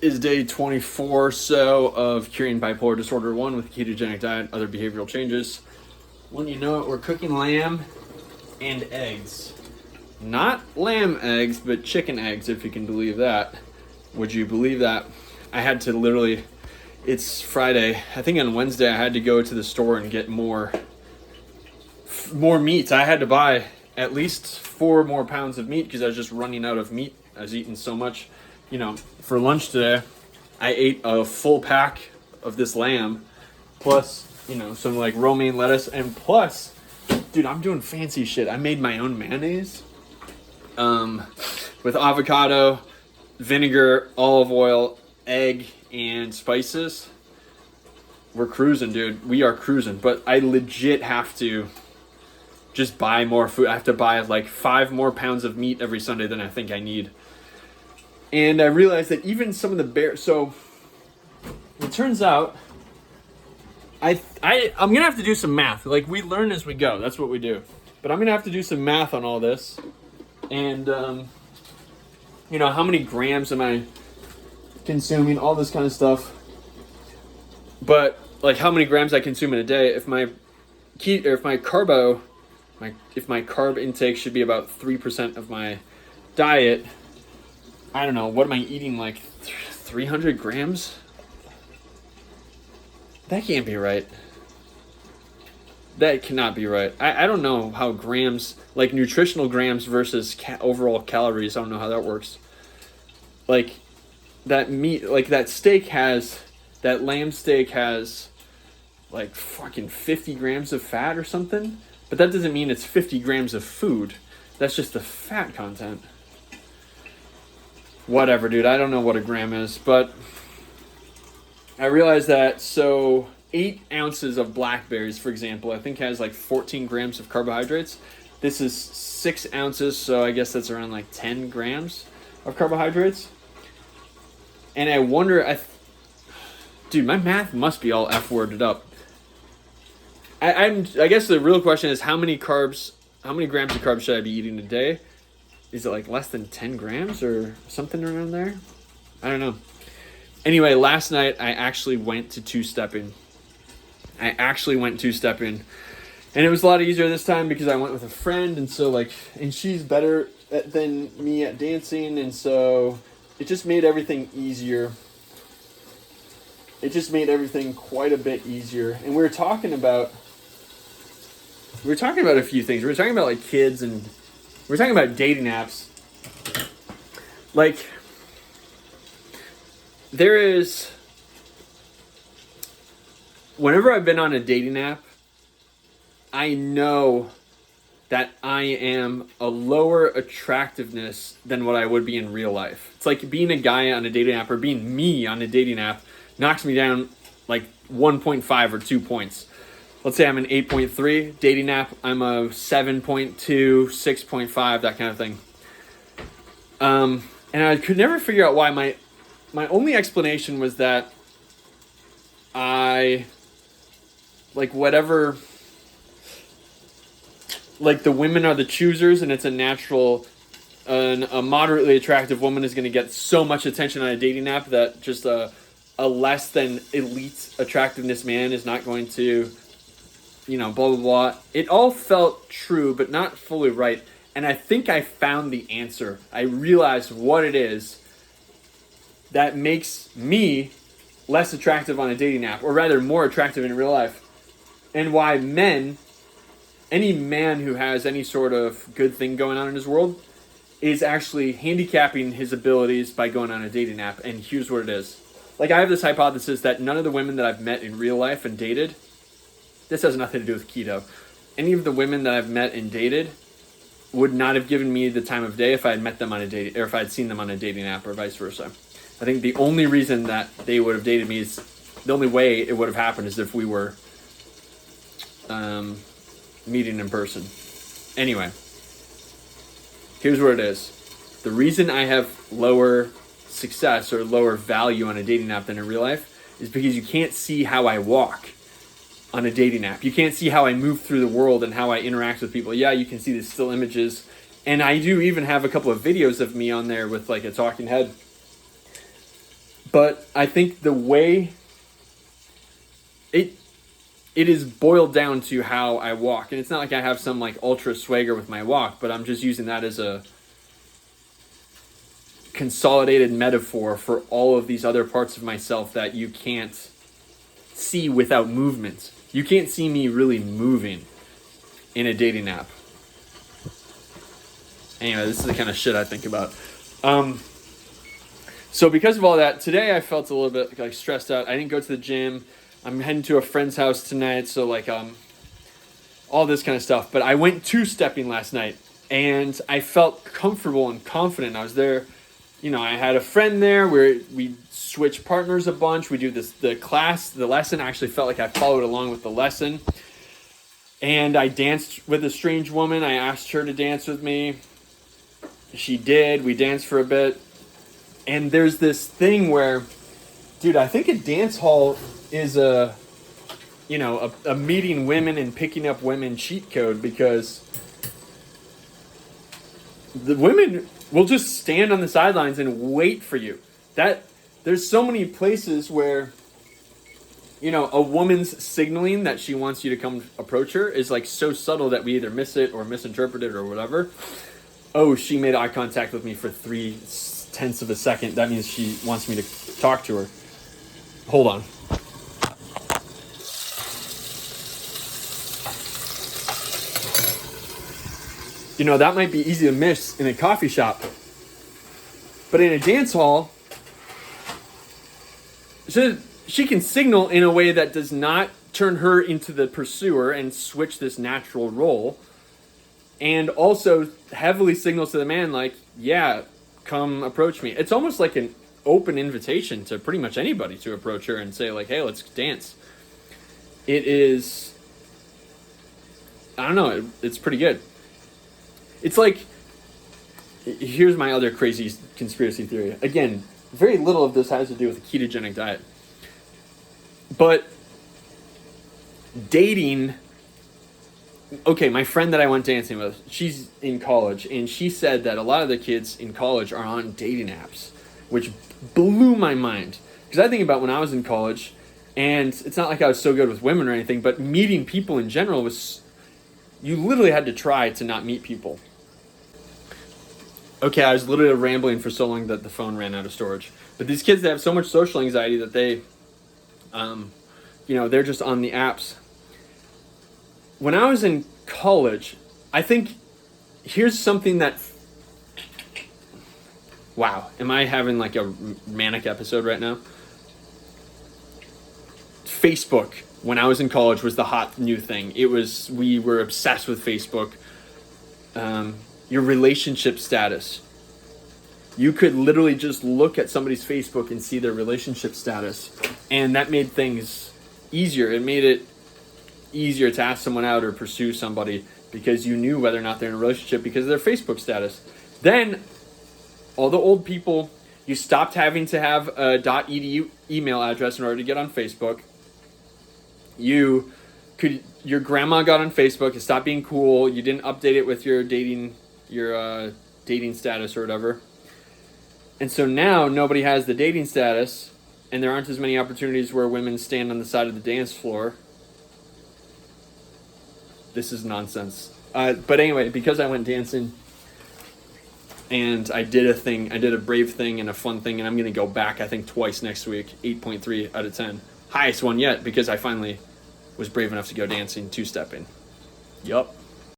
is day 24 so of curing bipolar disorder 1 with ketogenic diet, other behavioral changes. When you know it, we're cooking lamb and eggs. Not lamb eggs, but chicken eggs, if you can believe that. Would you believe that? I had to literally, it's Friday. I think on Wednesday I had to go to the store and get more meat. I had to buy at least 4 more pounds of meat because I was just running out of meat. I was eating so much. For lunch today, I ate a full pack of this lamb, plus, some like romaine lettuce, and plus, dude, I'm doing fancy shit. I made my own mayonnaise, with avocado, vinegar, olive oil, egg, and spices. We're cruising, dude. We are cruising, but I legit have to just buy more food. I have to buy like 5 more pounds of meat every Sunday than I think I need. And I realized that even some of the bears, so it turns out I'm gonna have to do some math. Like, we learn as we go. That's what we do. But I'm gonna have to do some math on all this. And how many grams am I consuming, all this kind of stuff. But like how many grams I consume in a day, if my carb intake should be about 3% of my diet, I don't know, what am I eating, like 300 grams? That can't be right. That cannot be right. I don't know how grams, like nutritional grams versus overall calories, I don't know how that works. Like that meat, like that lamb steak has like fucking 50 grams of fat or something. But that doesn't mean it's 50 grams of food. That's just the fat content. Whatever, dude. I don't know what a gram is, but I realized that, 8 ounces of blackberries, for example, I think has like 14 grams of carbohydrates. This is 6 ounces, so I guess that's around like 10 grams of carbohydrates. And I wonder, dude, my math must be all F-worded up. I guess the real question is how many grams of carbs should I be eating a day? Is it like less than 10 grams or something around there? I don't know. Anyway, last night I actually went to two-stepping. And it was a lot easier this time because I went with a friend, and she's better than me at dancing, and so it just made everything easier. It just made everything quite a bit easier. And we were talking about a few things. We were talking about like kids, and we were talking about dating apps. Like, whenever I've been on a dating app, I know that I am a lower attractiveness than what I would be in real life. It's like being a guy on a dating app, or being me on a dating app, knocks me down like 1.5 or 2 points. Let's say I'm an 8.3 dating app, I'm a 7.2, 6.5, that kind of thing. And I could never figure out why. My only explanation was that I, like, whatever, like, the women are the choosers, and it's a natural, a moderately attractive woman is going to get so much attention on a dating app that just a less than elite attractiveness man is not going to, blah, blah, blah. It all felt true, but not fully right. And I think I found the answer. I realized what it is that makes me less attractive on a dating app, or rather more attractive in real life. And why any man who has any sort of good thing going on in his world is actually handicapping his abilities by going on a dating app. And here's what it is. Like, I have this hypothesis that none of the women that I've met in real life and dated, this has nothing to do with keto, any of the women that I've met and dated would not have given me the time of day if I had met them on a date, or if I had seen them on a dating app, or vice versa. I think the only reason that they would have dated me is, the only way it would have happened is if we were meeting in person. Anyway, here's what it is. The reason I have lower success or lower value on a dating app than in real life is because you can't see how I walk on a dating app. You can't see how I move through the world and how I interact with people. Yeah, you can see the still images, and I do even have a couple of videos of me on there with like a talking head. But I think the way it is boiled down to how I walk. And it's not like I have some like ultra swagger with my walk, but I'm just using that as a consolidated metaphor for all of these other parts of myself that you can't see without movement. You can't see me really moving in a dating app. Anyway, this is the kind of shit I think about. So because of all that, today I felt a little bit like stressed out. I didn't go to the gym. I'm heading to a friend's house tonight, so like all this kind of stuff. But I went two-stepping last night, and I felt comfortable and confident. I was there, I had a friend there where we switch partners a bunch. We do the lesson. I actually felt like I followed along with the lesson. And I danced with a strange woman. I asked her to dance with me. She did. We danced for a bit. And there's this thing where, dude, I think a dance hall is a meeting women and picking up women cheat code, because the women will just stand on the sidelines and wait for you. There's so many places where, a woman's signaling that she wants you to come approach her is like so subtle that we either miss it or misinterpret it or whatever. Oh, she made eye contact with me for 0.3 of a second. That means she wants me to talk to her. Hold on. That might be easy to miss in a coffee shop. But in a dance hall, she can signal in a way that does not turn her into the pursuer and switch this natural role. And also heavily signals to the man like, yeah, come approach me. It's almost like an open invitation to pretty much anybody to approach her and say like, hey, let's dance. It is, I don't know, it's pretty good. It's like, here's my other crazy conspiracy theory. Again, very little of this has to do with a ketogenic diet. But dating, okay, my friend that I went dancing with, she's in college, and she said that a lot of the kids in college are on dating apps, which blew my mind. Because I think about when I was in college, and it's not like I was so good with women or anything, but meeting people in general was, you literally had to try to not meet people. Okay, I was literally rambling for so long that the phone ran out of storage. But these kids, they have so much social anxiety that they, they're just on the apps. When I was in college, I think, here's something that, wow, am I having like a manic episode right now? Facebook, when I was in college, was the hot new thing. We were obsessed with Facebook. Your relationship status. You could literally just look at somebody's Facebook and see their relationship status. And that made things easier. It made it easier to ask someone out or pursue somebody because you knew whether or not they're in a relationship because of their Facebook status. Then, all the old people, you stopped having to have a .edu email address in order to get on Facebook. Your grandma got on Facebook, it stopped being cool, you didn't update it with your dating status or whatever. And so now nobody has the dating status, and there aren't as many opportunities where women stand on the side of the dance floor. This is nonsense. But anyway, because I went dancing and I did a brave thing and a fun thing, and I'm going to go back, I think, twice next week, 8.3 out of 10. Highest one yet, because I finally was brave enough to go dancing, two-stepping. Yup.